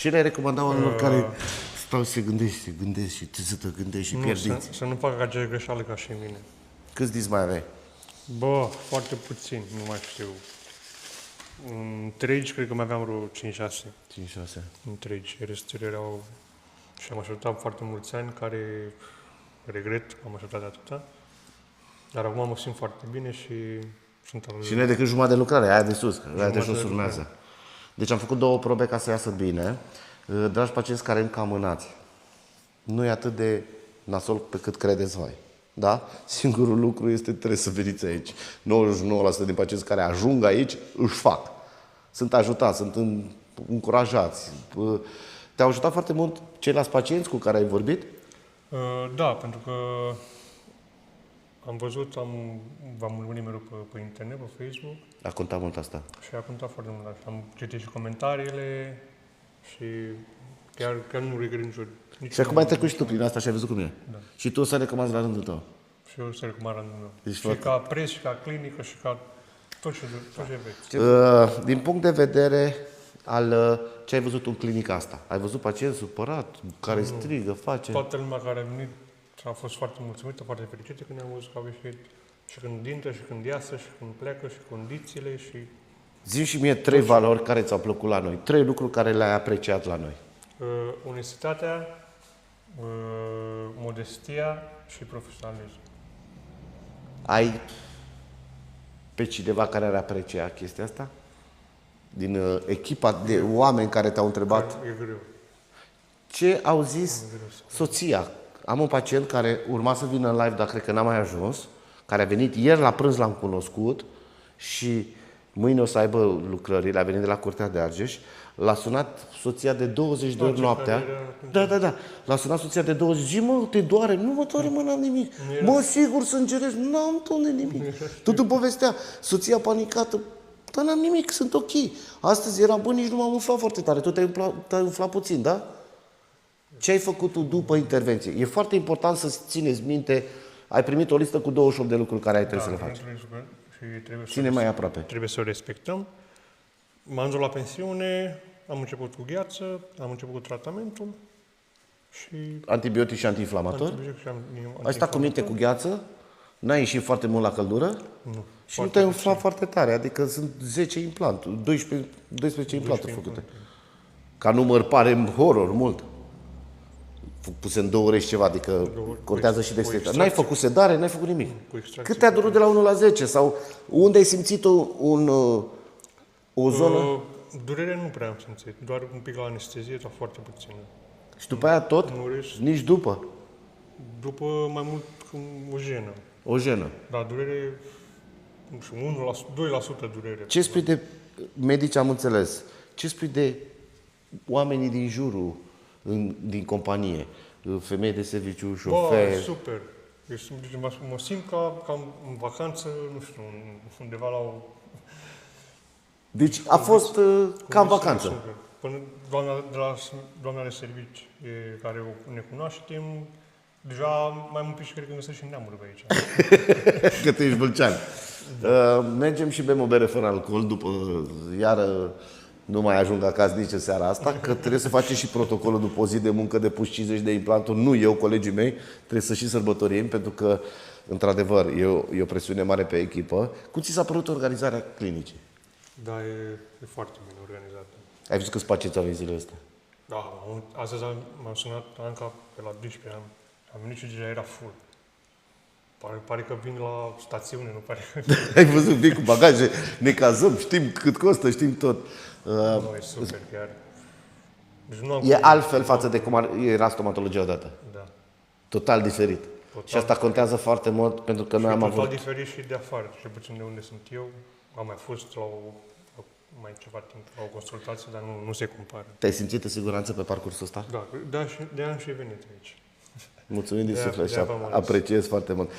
Ce le-ai recomanda oamenilor care stau și se gândesc și te gândești și pierd dinții? Să nu facă aceeași greșeală ca și mine. Câți dinți mai aveai? Bă, foarte puțin, nu mai știu. Întregi, cred că mai aveam vreo 5-6. 5-6. Întregi, restul erau... Și am așteptat foarte mulți ani, care regret că am așteptat de atâta. Dar acum mă simt foarte bine și sunt al... Și nu e decât jumătate de lucrare, aia de sus, aia de jos de urmează. Deci am făcut 2 probe ca să iasă bine. Dragi pacienți care încă amânați, nu e atât de nasol pe cât credeți voi. Da? Singurul lucru este trebuie să veniți aici. 99% din pacienți care ajung aici își fac. Sunt ajutați, sunt încurajați. Te-au ajutat foarte mult ceilalți pacienți cu care ai vorbit? Da, pentru că am văzut, v-am urmărit mereu pe internet, pe Facebook. A contat mult asta. Și a contat foarte mult. Am citit și comentariile și chiar nu regret nici. Și acum ai trecut și tu prin asta și ai văzut cum e. Da. Și tu o să recomanzi la rândul tău. Și eu să recomand rândul meu. Deci și foarte... ca preț, și ca clinică, și ca tot ce veți. Din punct de vedere al ce ai văzut în clinica asta, ai văzut pacient supărat, care strigă, face... Toată lumea care a venit a fost foarte mulțumită, foarte fericită când am văzut că au ieșit. Și când intră, și când iasă, și când pleacă, și condițiile, și... Zi și mie 3 valori care ți-au plăcut la noi, 3 lucruri care le-ai apreciat la noi. Onestitatea, modestia și profesionalism. Ai pe cineva care ar aprecia chestia asta? Din echipa de oameni care te-au întrebat? E greu. Ce au zis soția? Am un pacient care urma să vină în live, dar cred că n-a mai ajuns, care a venit ieri la prânz, l-am cunoscut și mâine o să aibă lucrările, a venit de la Curtea de Argeș, l-a sunat soția de 20 de ori noaptea. Da. L-a sunat soția de 20 zi, mă, te doare? Nu mă doare, mă, n-am nimic. Mă, sigur sângerez? N-am, doamne, nimic. Totul povestea. Soția panicată. Dar n-am nimic, sunt ok. Astăzi era, bă, nici nu m-am umflat foarte tare. Tu te-ai umflat puțin, da? Ce ai făcut tu după intervenție? E foarte important să țineți minte. Ai primit o listă cu 28 de lucruri care ai trebuit să le faci. Ține mai aproape. Trebuie să o respectăm. M-am dus la pensiune, am început cu gheață, am început cu tratamentul și... Antibiotic și antiinflamator? Ai stat cu minte cu gheață? N-ai ieșit foarte mult la căldură? Nu. Și nu te-ai umflat foarte tare, adică sunt 10 implanturi, 12 implanturi făcute. Ca număr pare horror, mult. Puse în 2 ore și ceva, adică contează și dexteritatea. N-ai făcut sedare, n-ai făcut nimic. Cât te-a durut de la 1 la 10? Sau unde ai simțit o zonă? Durere nu prea am simțit, doar un pic la anestezie, dar foarte puțină. Și după aia tot? Nici după? După mai mult o jenă. O jenă. Da, durere, nu știu, 2% durere. Ce spui de medici, am înțeles. Ce spui de oamenii din jurul, din companie? Femei de serviciu, șoferi? Bă, super. Mă simt ca în vacanță, nu știu, undeva la o... Deci a fost ca în vacanță. Super. Până doamna de servici, care ne cunoaștem, deja mai mult și cred că găsesc și neamuri pe aici. Că tu ești bâlcean. Mergem și bem o bere fără alcool, după iară nu mai ajung acasă nici în seara asta, că trebuie să facem și protocolul după o zi de muncă de pus 50 de implanturi, nu eu, colegii mei, trebuie să și sărbătorim, pentru că, într-adevăr, e o presiune mare pe echipă. Cum ți s-a părut organizarea clinicii? Da, e foarte bine organizată. Ai văzut câți pacienți au venit zilele astea? Da, astăzi m-am sunat Anca pe la 12, am venit și deja era full. Pare că vin la stațiune, nu pare că... Ai văzut, vin cu bagaje, ne cazăm, știm cât costă, știm tot. Nu, e super, chiar. Deci nu e altfel față de cum era stomatologia odată. Da. Total diferit. Și asta contează foarte mult pentru că noi am avut... Total diferit și de afară, cel puțin de unde sunt eu. Am mai fost la mai ceva timp la o consultație, dar nu se compară. Te-ai simțit în siguranță pe parcursul ăsta? Da, de-aia am și venit aici. Mulțumim din suflet și apreciez foarte mult.